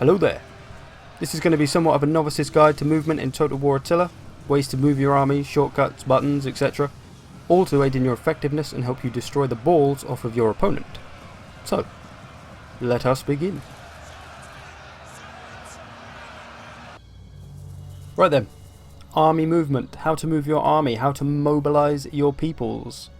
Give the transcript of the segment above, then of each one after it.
Hello there. This is going to be somewhat of a novice's guide to movement in Total War Attila, ways to move your army, shortcuts, buttons, etc. All to aid in your effectiveness and help you destroy the balls off of your opponent. So, let us begin. Right then, army movement, how to move your army, how to mobilize your peoples.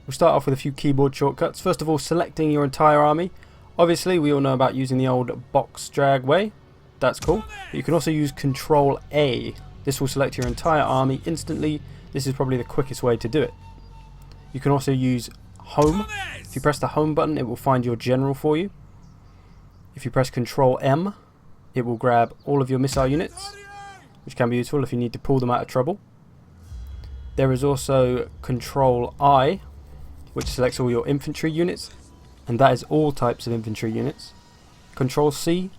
We'll start off with a few keyboard shortcuts. First of all, selecting your entire army. Obviously, we all know about using the old box drag way. That's cool. But you can also use Control A. This will select your entire army instantly. This is probably the quickest way to do it. You can also use Home. If you press the Home button, it will find your general for you. If you press Control M, it will grab all of your missile units, which can be useful if you need to pull them out of trouble. There is also Control I, which selects all your infantry units, and that is all types of infantry units. Control C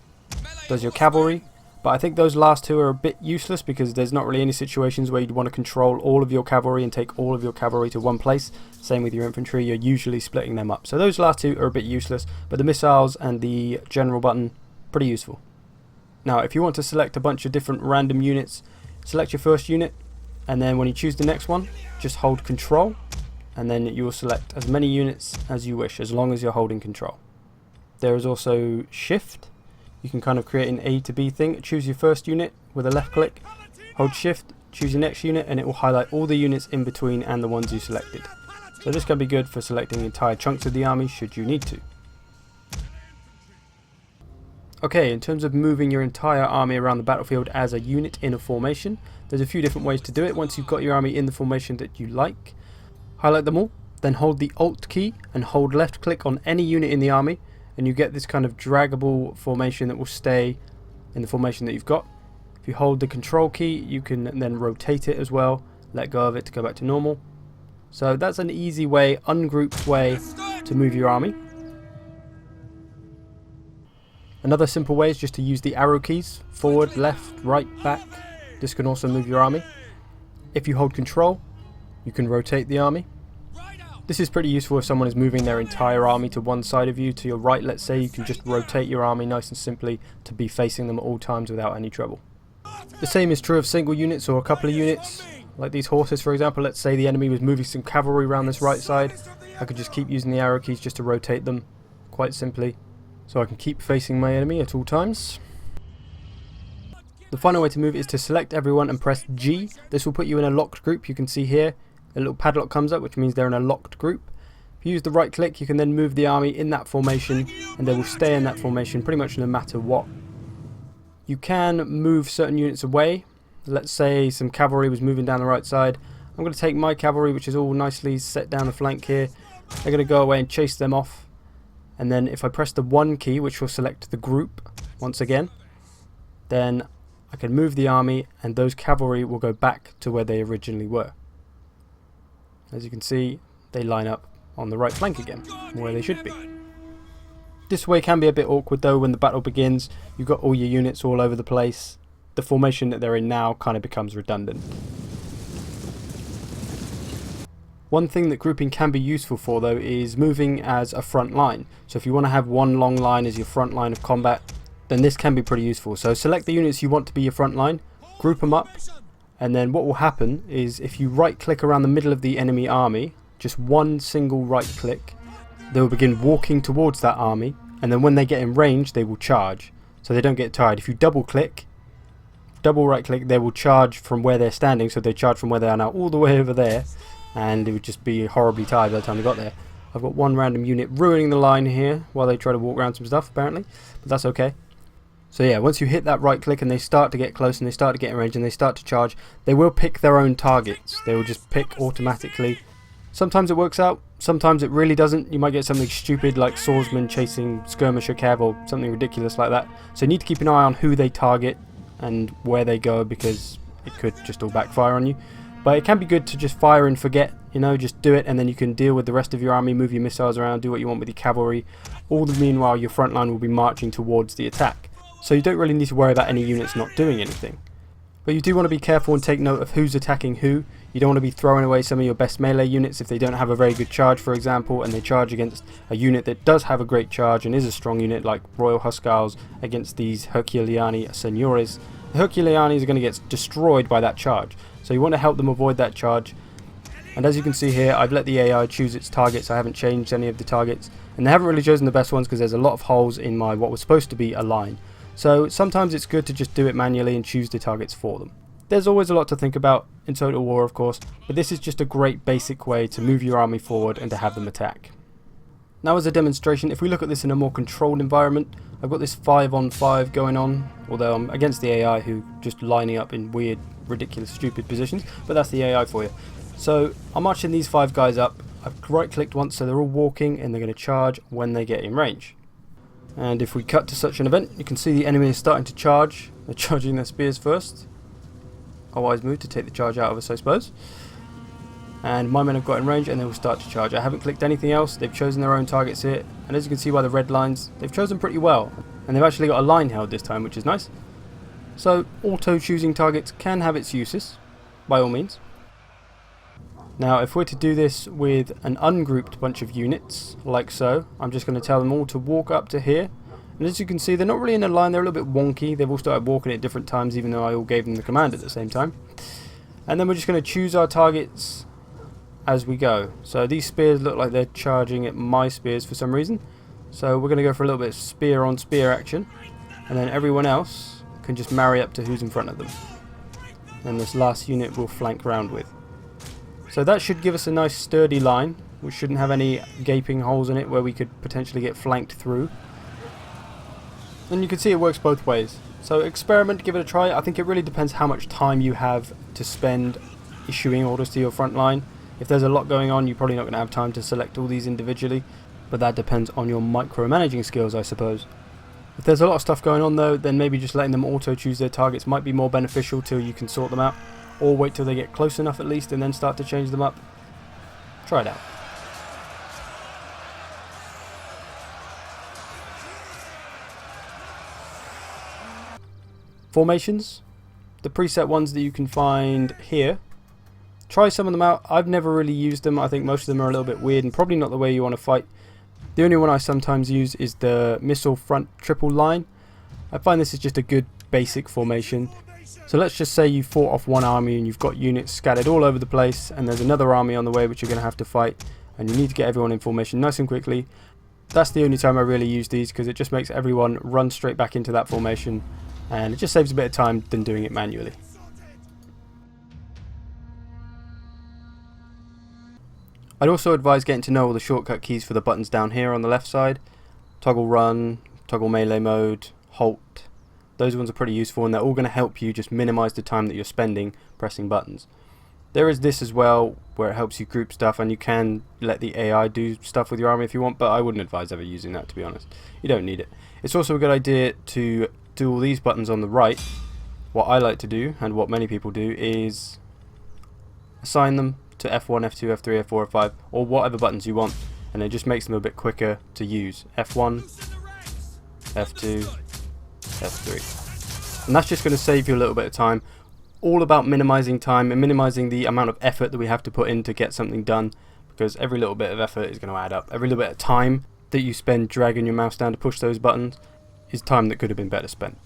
does your cavalry, but I think those last two are a bit useless because there's not really any situations where you'd want to control all of your cavalry and take all of your cavalry to one place. Same with your infantry, you're usually splitting them up. So those last two are a bit useless, but the missiles and the general button, pretty useful. Now if you want to select a bunch of different random units, select your first unit, and then when you choose the next one, just hold Control, and then you will select as many units as you wish, as long as you're holding Control. There is also Shift. You can kind of create an A to B thing. Choose your first unit with a left click, hold Shift, choose your next unit, and it will highlight all the units in between and the ones you selected. So this can be good for selecting entire chunks of the army should you need to. Okay, in terms of moving your entire army around the battlefield as a unit in a formation, there's a few different ways to do it. Once you've got your army in the formation that you like, highlight them all, then hold the Alt key and hold left click on any unit in the army, and you get this kind of draggable formation that will stay in the formation that you've got. If you hold the Control key, you can then rotate it as well, let go of it to go back to normal. So that's an easy way, ungrouped way to move your army. Another simple way is just to use the arrow keys, forward, left, right, back. This can also move your army. If you hold Control, you can rotate the army. This is pretty useful if someone is moving their entire army to one side of you, to your right let's say. You can just rotate your army nice and simply to be facing them at all times without any trouble. The same is true of single units or a couple of units, like these horses for example. Let's say the enemy was moving some cavalry around this right side. I could just keep using the arrow keys just to rotate them quite simply, so I can keep facing my enemy at all times. The final way to move is to select everyone and press G. This will put you in a locked group. You can see here a little padlock comes up, which means they're in a locked group. If you use the right click, you can then move the army in that formation, and they will stay in that formation pretty much no matter what. You can move certain units away. Let's say some cavalry was moving down the right side. I'm going to take my cavalry, which is all nicely set down the flank here. They're going to go away and chase them off. And then if I press the 1 key, which will select the group once again, then I can move the army and those cavalry will go back to where they originally were. As you can see, they line up on the right flank again, where they should be. This way can be a bit awkward though when the battle begins. You've got all your units all over the place. The formation that they're in now kind of becomes redundant. One thing that grouping can be useful for though is moving as a front line. So if you want to have one long line as your front line of combat, then this can be pretty useful. So select the units you want to be your front line, group them up, and then what will happen is if you right click around the middle of the enemy army, just one single right click, they will begin walking towards that army, and then when they get in range they will charge, so they don't get tired. If you double right click, they will charge from where they're standing, so they charge from where they are now all the way over there, and it would just be horribly tired by the time they got there. I've got one random unit ruining the line here while they try to walk around some stuff apparently, but that's okay. So yeah, once you hit that right click and they start to get close and they start to get in range and they start to charge, they will pick their own targets. They will just pick automatically. Sometimes it works out, sometimes it really doesn't. You might get something stupid like swordsman chasing skirmisher cav or something ridiculous like that. So you need to keep an eye on who they target and where they go, because it could just all backfire on you. But it can be good to just fire and forget, you know, just do it, and then you can deal with the rest of your army, move your missiles around, do what you want with your cavalry. All the meanwhile your front line will be marching towards the attack. So you don't really need to worry about any units not doing anything. But you do want to be careful and take note of who's attacking who. You don't want to be throwing away some of your best melee units if they don't have a very good charge, for example, and they charge against a unit that does have a great charge and is a strong unit, like Royal Huskars against these Herculeani Senores. The Herculeanis are going to get destroyed by that charge, so you want to help them avoid that charge. And as you can see here, I've let the AI choose its targets. I haven't changed any of the targets, and they haven't really chosen the best ones because there's a lot of holes in my what was supposed to be a line. So sometimes it's good to just do it manually and choose the targets for them. There's always a lot to think about in Total War, of course, but this is just a great basic way to move your army forward and to have them attack. Now, as a demonstration, if we look at this in a more controlled environment, I've got this 5-on-5 going on, although I'm against the AI who just lining up in weird, ridiculous, stupid positions, but that's the AI for you. So I'm marching these 5 guys up. I've right clicked once, so they're all walking and they're going to charge when they get in range. And if we cut to such an event, you can see the enemy is starting to charge. They're charging their spears first. A wise move to take the charge out of us, I suppose. And my men have got in range and they will start to charge. I haven't clicked anything else. They've chosen their own targets here, and as you can see by the red lines, they've chosen pretty well, and they've actually got a line held this time, which is nice. So auto choosing targets can have its uses, by all means. Now, if we're to do this with an ungrouped bunch of units, like so, I'm just going to tell them all to walk up to here. And as you can see, they're not really in a line, they're a little bit wonky. They've all started walking at different times, even though I all gave them the command at the same time. And then we're just going to choose our targets as we go. So these spears look like they're charging at my spears for some reason. So we're going to go for a little bit of spear on spear action. And then everyone else can just marry up to who's in front of them. And this last unit will flank round with. So that should give us a nice sturdy line, which shouldn't have any gaping holes in it where we could potentially get flanked through. And you can see it works both ways. So experiment, give it a try. I think it really depends how much time you have to spend issuing orders to your front line. If there's a lot going on, you're probably not going to have time to select all these individually, but that depends on your micromanaging skills, I suppose. If there's a lot of stuff going on though, then maybe just letting them auto choose their targets might be more beneficial till you can sort them out, or wait till they get close enough at least and then start to change them up. Try it out. Formations, the preset ones that you can find here. Try some of them out. I've never really used them. I think most of them are a little bit weird and probably not the way you want to fight. The only one I sometimes use is the missile front triple line. I find this is just a good basic formation. So let's just say you fought off one army and you've got units scattered all over the place, and there's another army on the way which you're going to have to fight, and you need to get everyone in formation nice and quickly. That's the only time I really use these, because it just makes everyone run straight back into that formation, and it just saves a bit of time than doing it manually. I'd also advise getting to know all the shortcut keys for the buttons down here on the left side. Toggle run, toggle melee mode, halt. Those ones are pretty useful, and they're all going to help you just minimize the time that you're spending pressing buttons. There is this as well, where it helps you group stuff, and you can let the AI do stuff with your army if you want, but I wouldn't advise ever using that, to be honest. You don't need it. It's also a good idea to do all these buttons on the right. What I like to do, and what many people do, is assign them to F1, F2, F3, F4, F5, or whatever buttons you want, and it just makes them a bit quicker to use. F1, F2, F3. And that's just going to save you a little bit of time. All about minimizing time and minimizing the amount of effort that we have to put in to get something done, because every little bit of effort is going to add up. Every little bit of time that you spend dragging your mouse down to push those buttons is time that could have been better spent.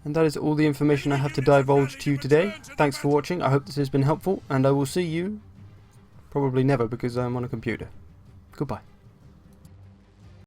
And that is all the information I have to divulge to you today. Thanks for watching. I hope this has been helpful, and I will see you probably never, because I'm on a computer. Goodbye.